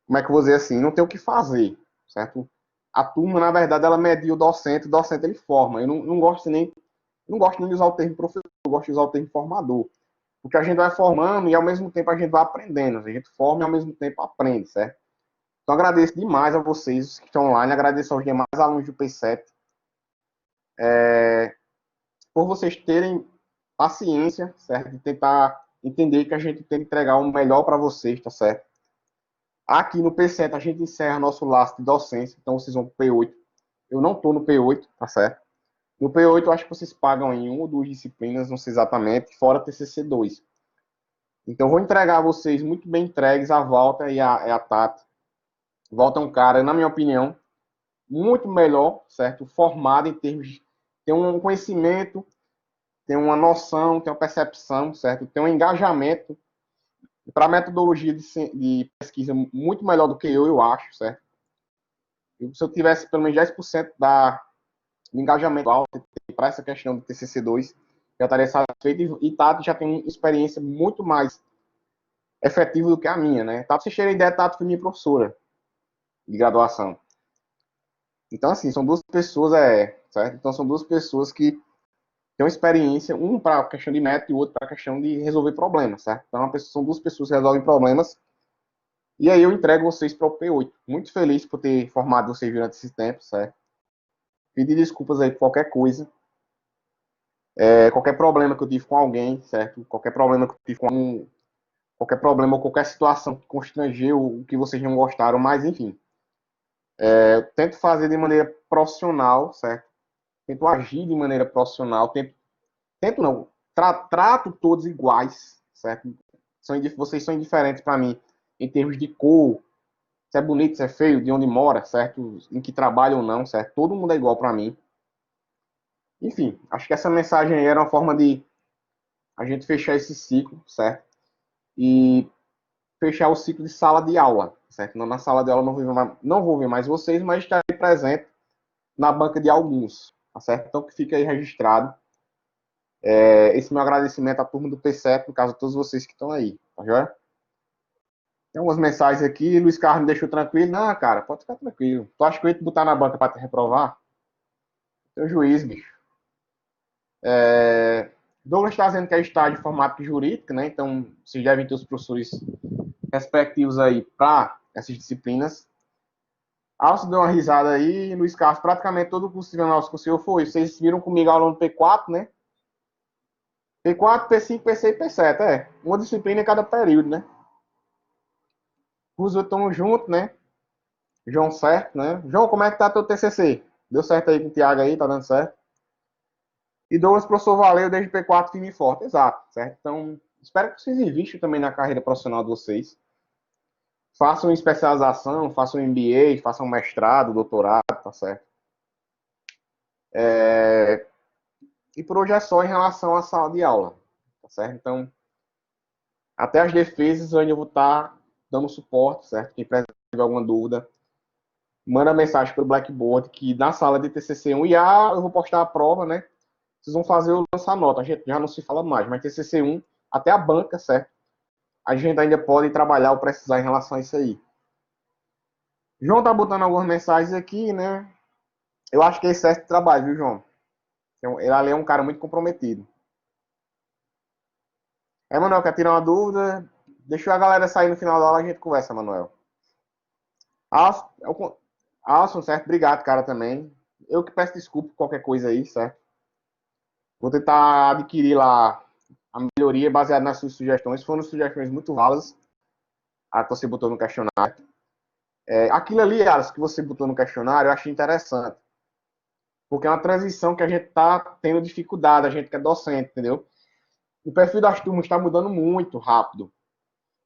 como é que eu vou dizer assim, não tem o que fazer, certo? A turma, na verdade, ela media o docente ele forma. Eu não gosto nem Não gosto nem de usar o termo professor, eu gosto de usar o termo formador. Porque a gente vai formando e ao mesmo tempo a gente vai aprendendo. A gente forma e ao mesmo tempo aprende, certo? Então agradeço demais a vocês que estão online, agradeço aos demais alunos do P7 por vocês terem paciência, certo? De tentar entender que a gente tem que entregar o melhor para vocês, tá certo? Aqui no P7 a gente encerra nosso laço de docência, então vocês vão para o P8. Eu não estou no P8, tá certo? No P8 eu acho que vocês pagam em uma ou duas disciplinas, não sei exatamente, fora TCC2. Então eu vou entregar a vocês muito bem entregues a Walter e a Tati. Walter é um cara, na minha opinião, muito melhor, certo? Formado em termos de ter um conhecimento, tem uma noção, tem uma percepção, certo? Tem um engajamento para metodologia de pesquisa muito melhor do que eu acho, certo? E se eu tivesse pelo menos 10% do engajamento alto para essa questão do TCC2, já estaria satisfeito. E Tato já tem uma experiência muito mais efetiva do que a minha, né? Tato, vocês terem ideia, Tato foi minha professora de graduação. Então, assim, são duas pessoas, certo? Então, são duas pessoas que têm uma experiência, um para a questão de método e o outro para a questão de resolver problemas, certo? Então, são duas pessoas que resolvem problemas. E aí eu entrego vocês para o P8. Muito feliz por ter formado vocês durante esse tempo, certo? Pedir desculpas aí por qualquer coisa. Qualquer problema que eu tive com alguém, certo? Qualquer problema que eu tive com qualquer problema ou qualquer situação que constrangeu o que vocês não gostaram, mas enfim. Eu tento fazer de maneira profissional, certo? Tento agir de maneira profissional, tento não, trato todos iguais, certo? Vocês são indiferentes para mim em termos de cor, se é bonito, se é feio, de onde mora, certo? Em que trabalha ou não, certo? Todo mundo é igual para mim. Enfim, acho que essa mensagem aí era uma forma de a gente fechar esse ciclo, certo? E fechar o ciclo de sala de aula, certo? Na sala de aula não vou ver mais vocês, mas estarei presente na banca de alguns, tá certo? Então que fica aí registrado esse meu agradecimento à turma do P7, no caso, a todos vocês que estão aí, tá joia? Tem algumas mensagens aqui, Luiz Carlos me deixou tranquilo. Não, cara, pode ficar tranquilo. Tu acha que eu ia te botar na banca para te reprovar? Teu juiz, bicho. Douglas está dizendo que é estágio de informática jurídica, né? Então, vocês devem ter os professores respectivos aí para essas disciplinas. Alcio deu uma risada aí, Luiz Carlos, praticamente todo o curso de nosso que o senhor foi. Vocês viram comigo a aula do P4, né? P4, P5, P6 e P7, uma disciplina em cada período, né? Os outros estão juntos, né? João certo, né? João, como é que tá teu TCC? Deu certo aí com o Thiago aí, tá dando certo? E Douglas, professor, valeu desde P4 firme e forte, exato, certo? Então, espero que vocês investam também na carreira profissional de vocês. Façam especialização, façam MBA, façam mestrado, doutorado, tá certo? E por hoje é só em relação à sala de aula, tá certo? Então, até as defesas eu ainda vou estar dando suporte, certo? Quem tiver alguma dúvida, manda mensagem para o Blackboard, que na sala de TCC1 e eu vou postar a prova, né? Vocês vão fazer o lança-nota, a gente já não se fala mais, mas TCC1, até a banca, certo? A gente ainda pode trabalhar ou precisar em relação a isso aí. João tá botando algumas mensagens aqui, né? Eu acho que é excesso de trabalho, viu, João? Ele ali é um cara muito comprometido. Manuel, quer tirar uma dúvida? Deixa a galera sair no final da aula e a gente conversa, Manuel. Alson, certo? Obrigado, cara, também. Eu que peço desculpa por qualquer coisa aí, certo? Vou tentar adquirir lá a melhoria baseada nas suas sugestões. Foram sugestões muito válidas a que você botou no questionário. Aquilo ali, Alisson, que você botou no questionário, eu achei interessante. Porque é uma transição que a gente está tendo dificuldade, a gente que é docente, entendeu? O perfil das turmas está mudando muito rápido.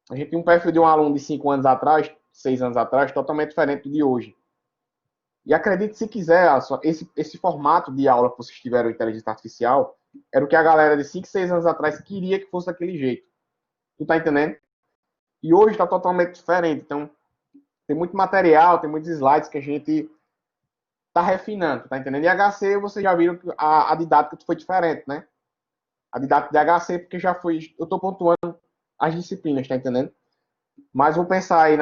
A gente tem um perfil de um aluno de 5 anos atrás, 6 anos atrás, totalmente diferente do de hoje. E acredite se quiser, esse formato de aula que vocês tiveram em inteligência artificial era o que a galera de 5, 6 anos atrás queria que fosse daquele jeito. Tu tá entendendo? E hoje está totalmente diferente. Então, tem muito material, tem muitos slides que a gente tá refinando, tá entendendo? E HC, vocês já viram que a didática foi diferente, né? A didática de HC, porque já foi. Eu tô pontuando as disciplinas, tá entendendo? Mas vou pensar aí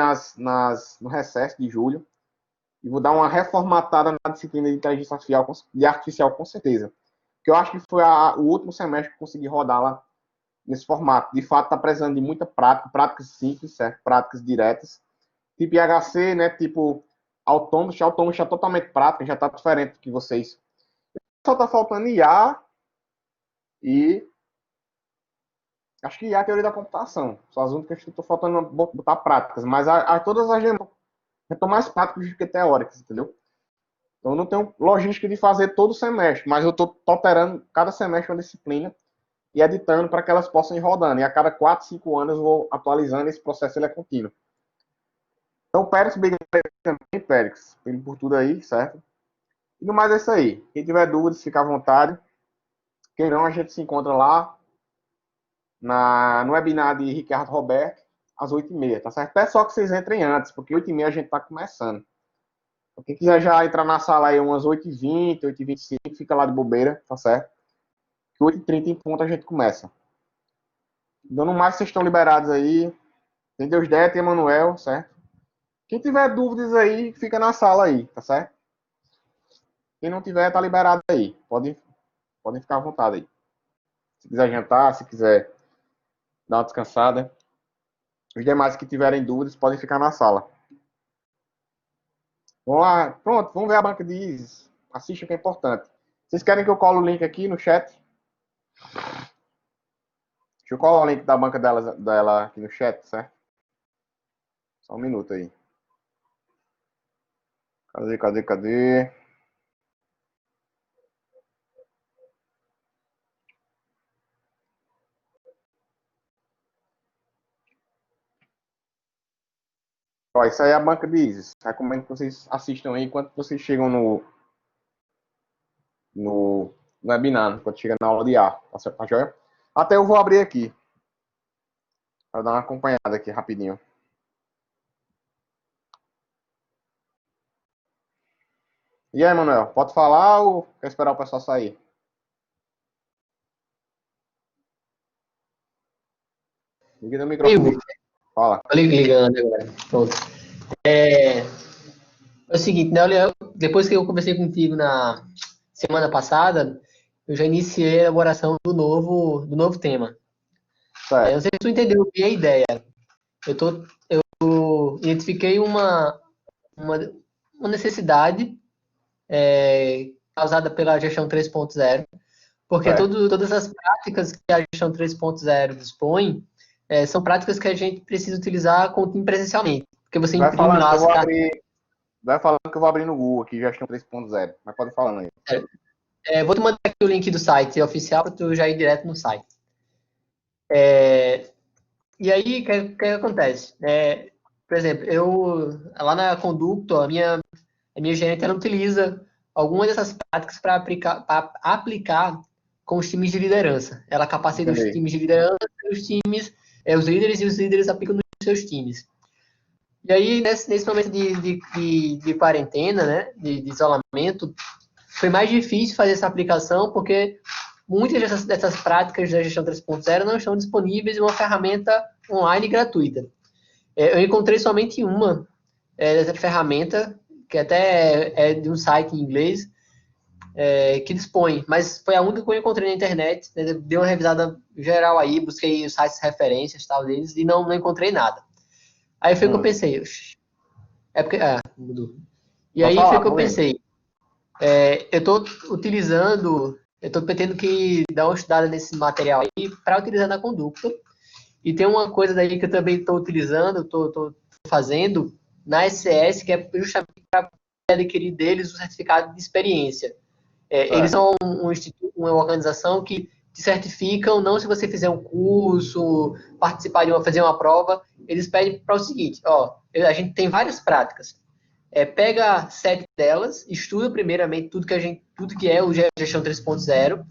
no recesso de julho e vou dar uma reformatada na disciplina de inteligência artificial com certeza. que eu acho que foi o último semestre que eu consegui rodar lá nesse formato. De fato, está precisando de muita prática, práticas simples, certo? Práticas diretas. Tipo IHC, né? Tipo autônomos. Autônomos já totalmente prática, já está diferente do que vocês. Só está faltando IA e acho que IA é a teoria da computação. São as únicas que estou faltando botar práticas. Mas todas as demais estão mais práticas do que teóricas, entendeu? Então, eu não tenho logística de fazer todo semestre, mas eu estou alterando cada semestre uma disciplina e editando para que elas possam ir rodando. E a cada 4, 5 anos eu vou atualizando, esse processo ele é contínuo. Então, Périx, também, Périx, por tudo aí, certo? E no mais é isso aí. Quem tiver dúvidas, fica à vontade. Quem não, a gente se encontra lá no webinar de Ricardo Roberto, às 8h30, tá certo? É só que vocês entrem antes, porque 8h30 a gente está começando. Quem quiser já entrar na sala aí umas 8h20, 8h25, fica lá de bobeira, tá certo? Que 8h30 em ponto a gente começa. Dando mais, vocês estão liberados aí. Tem Deusdete e Emanuel, certo? Quem tiver dúvidas aí, fica na sala aí, tá certo? Quem não tiver, tá liberado aí. Podem ficar à vontade aí. Se quiser jantar, se quiser dar uma descansada. Os demais que tiverem dúvidas, podem ficar na sala. Vamos lá. Pronto, vamos ver a banca de Isis. Assista que é importante. Vocês querem que eu colo o link aqui no chat? Deixa eu colar o link da banca dela aqui no chat, certo? Só um minuto aí. Cadê? Ó, isso aí é a banca de Isis. Recomendo que vocês assistam aí enquanto vocês chegam no webinar, quando chega na aula de ar. Tá joia? Até eu vou abrir aqui. Para dar uma acompanhada aqui rapidinho. E aí, Manuel, pode falar ou quer esperar o pessoal sair? Liga o microfone. Fala. Ligando agora. Pronto. É o seguinte, né, depois que eu conversei contigo na semana passada, eu já iniciei a elaboração do novo tema. Não sei se tu entendeu bem a ideia. Eu identifiquei uma necessidade causada pela gestão 3.0, porque todas as práticas que a gestão 3.0 dispõe são práticas que a gente precisa utilizar com o time presencialmente. Porque você imprime lá as cartas. Vai falando que eu vou abrir no Google aqui, gestão 3.0. Mas pode falar aí. Vou te mandar aqui o link do site oficial para tu já ir direto no site. E aí, o que acontece? Por exemplo, lá na Conducto, a minha gerente ela utiliza algumas dessas práticas para aplicar com os times de liderança. Ela capacita os times de liderança, os líderes, e os líderes aplicam nos seus times. E aí, nesse momento de quarentena, né, de isolamento, foi mais difícil fazer essa aplicação, porque muitas dessas práticas da gestão 3.0 não estão disponíveis em uma ferramenta online gratuita. Eu encontrei somente uma dessa ferramenta, que até é de um site em inglês, que dispõe, mas foi a única que eu encontrei na internet, né, dei uma revisada geral aí, busquei os sites de referências tal deles, e não encontrei nada. Aí foi que eu pensei, mudou. E aí foi que eu pensei, eu estou pretendo que dar uma estudada nesse material aí para utilizar na Conducto. E tem uma coisa daí que eu também estou utilizando, estou fazendo na SCS, que é justamente para adquirir deles o certificado de experiência. Eles são uma organização que te certificam, não se você fizer um curso, fazer uma prova, eles pedem para o seguinte, a gente tem várias práticas. Pega 7 delas, estuda primeiramente tudo que é o gestão 3.0,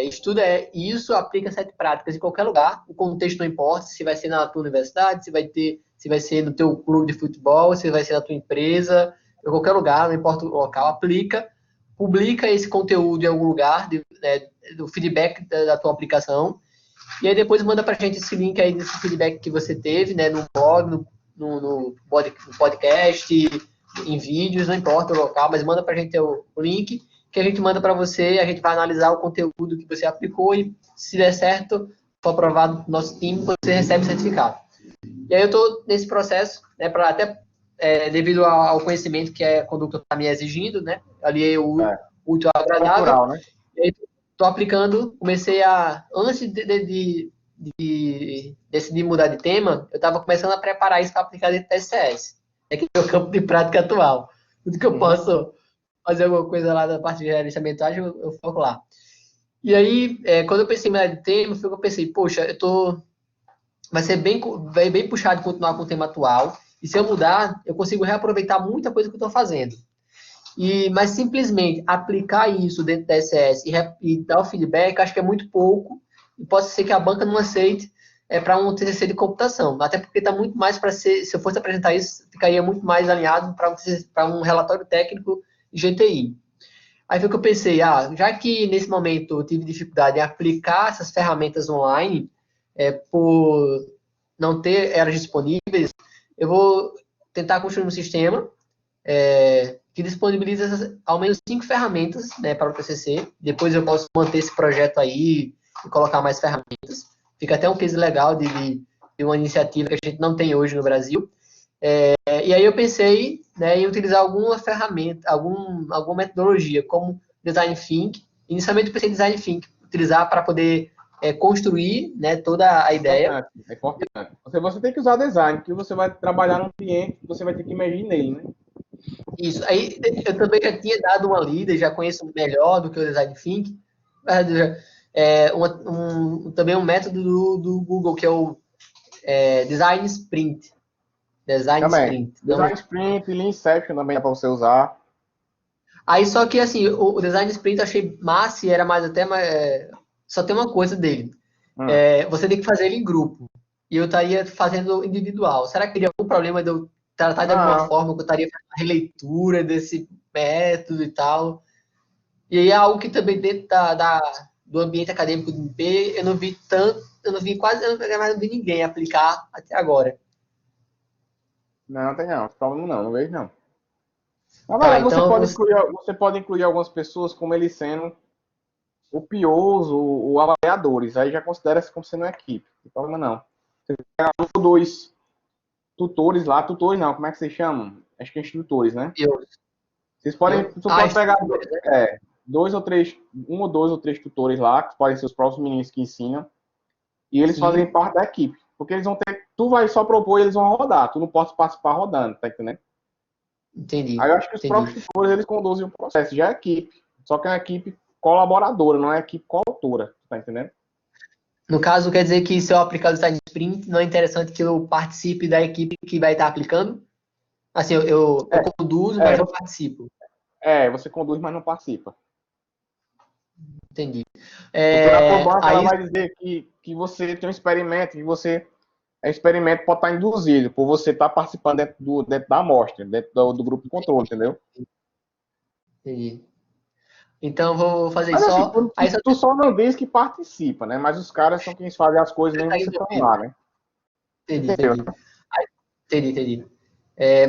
estuda isso, aplica 7 práticas em qualquer lugar, o contexto não importa, se vai ser na tua universidade, se vai ser no teu clube de futebol, se vai ser na tua empresa, em qualquer lugar, não importa o local, publica esse conteúdo em algum lugar, do feedback da tua aplicação, e aí depois manda pra gente esse link aí desse feedback que você teve, né, no blog, no podcast, em vídeos, não importa o local, mas manda pra gente o link, que a gente manda para você, a gente vai analisar o conteúdo que você aplicou e, se der certo, for aprovado no nosso time, você recebe o certificado. E aí eu estou nesse processo, né, para até devido ao conhecimento que a Conducta está me exigindo, né, aliei o útil ao agradável, Cultural, né? e aí estou aplicando, comecei a, antes de decidir mudar de tema, eu estava começando a preparar isso para aplicar dentro do TCS, que é o campo de prática atual. Tudo que eu posso fazer alguma coisa lá da parte de gerenciamento ágil, eu foco lá. E aí, quando eu pensei em mudar de tema, foi que eu pensei, poxa, vai ser bem puxado continuar com o tema atual, e se eu mudar, eu consigo reaproveitar muita coisa que eu estou fazendo. Mas simplesmente aplicar isso dentro da SS e dar o feedback, acho que é muito pouco, e pode ser que a banca não aceite para um TCC de computação, até porque está muito mais para ser, se eu fosse apresentar isso, ficaria muito mais alinhado para um relatório técnico GTI. Aí foi que eu pensei, já que nesse momento eu tive dificuldade em aplicar essas ferramentas online, por não ter elas disponíveis, eu vou tentar construir um sistema que disponibiliza ao menos 5 ferramentas, né, para o TCC. Depois eu posso manter esse projeto aí e colocar mais ferramentas. Fica até um case legal de uma iniciativa que a gente não tem hoje no Brasil. E aí eu pensei, né, em utilizar alguma ferramenta, alguma metodologia, como Design Think. Inicialmente eu pensei em Design Think, utilizar para poder construir, né, toda a ideia. É importante. Você tem que usar design, porque você vai trabalhar num cliente, você vai ter que imergir nele, né? Isso. Aí eu também já tinha dado uma lida, já conheço melhor do que o Design Think. Também um método do Google, que é o Design Sprint. Design Também. Sprint. Design Sprint, Lean Inception também dá para você usar. Aí só que assim, o Design Sprint eu achei massa e era mais até só tem uma coisa dele. Você tem que fazer ele em grupo. E eu estaria fazendo individual. Será que teria algum problema de eu tratar de alguma forma que eu estaria fazendo uma releitura desse método e tal? E aí é algo que também dentro do ambiente acadêmico do MP, eu não vi mais não vi ninguém aplicar até agora. Não tem não, problema não vejo não. Na Tá, verdade, então você pode incluir algumas pessoas como eles sendo o POs ou avaliadores. Aí já considera-se como sendo uma equipe. Não tem problema não. Você pega um ou dois tutores lá, tutores não, como é que vocês chamam? Acho que é instrutores, né? Vocês podem, você pode pegar dois ou três tutores lá, que podem ser os próprios meninos que ensinam, e eles fazem parte da equipe. Porque eles vão ter, tu vai só propor e eles vão rodar, tu não pode participar rodando, tá entendendo? Entendi. Aí eu acho que os próprios tutores, eles conduzem o processo, já é equipe, só que é uma equipe colaboradora, não é uma equipe coautora, tá entendendo? No caso, quer dizer que se eu aplicar o Design Sprint, não é interessante que eu participe da equipe que vai estar aplicando? Assim, eu conduzo, mas eu participo. Você conduz, mas não participa. Entendi. Ela vai dizer que você tem um experimento, que você experimento pode estar induzido, por você estar participando dentro da amostra, dentro do grupo de controle, entendeu? Entendi. Então, vou fazer Mas só... assim, tu só não diz que participa, né? Mas os caras são quem fazem as coisas, nem você estão lá, né? Entendi.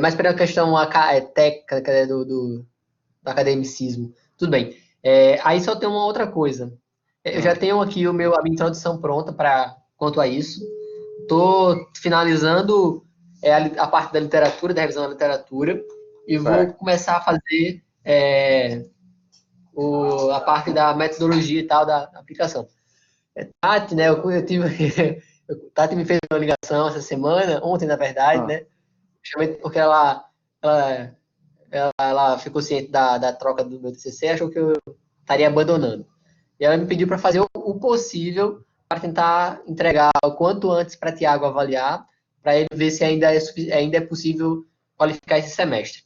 Mas para a questão técnica do academicismo, tudo bem. Aí só tem uma outra coisa. Eu já tenho aqui a minha introdução pronta quanto a isso. Estou finalizando a parte da literatura, da revisão da literatura, e vou começar a fazer a parte da metodologia e tal, da aplicação. Tati, né, eu tive... Tati me fez uma ligação essa semana, ontem, na verdade, né? Porque ela ficou ciente da troca do meu TCC, achou que eu estaria abandonando. E ela me pediu para fazer o possível para tentar entregar o quanto antes para Tiago avaliar, para ele ver se ainda é possível qualificar esse semestre.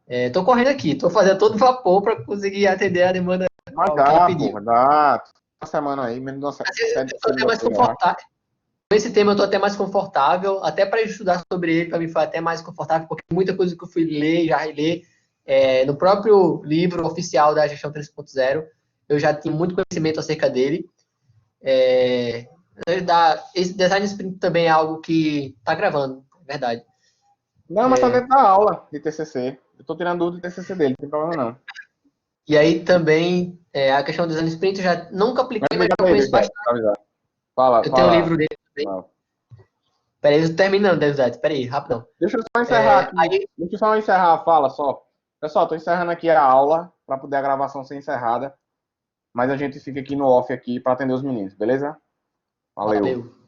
Estou correndo aqui, estou fazendo todo vapor para conseguir atender a demanda que ela pediu. Mas dá uma semana aí, menos nossa. Eu até mais confortável. Com esse tema eu estou até mais confortável, até para estudar sobre ele, para mim foi até mais confortável, porque muita coisa que eu fui ler, já reler, no próprio livro oficial da Gestão 3.0, eu já tinha muito conhecimento acerca dele. Esse Design Sprint também é algo que está gravando, é verdade. Não, mas tá dentro da aula de TCC. Eu estou tirando dúvida do TCC dele, não tem problema não. E aí também, a questão do design sprint eu já nunca apliquei, mas Obrigado eu aí, conheço Deusete, bastante. por avisar. Fala, Eu tenho o fala. livro dele também. Peraí, eu tô terminando, Deusete. Peraí, rapidão. Deixa eu só encerrar aqui. Aí, Deixa eu só encerrar a fala só. Pessoal, tô encerrando aqui a aula para poder a gravação ser encerrada. Mas a gente fica aqui no off aqui para atender os meninos, beleza? Valeu. valeu.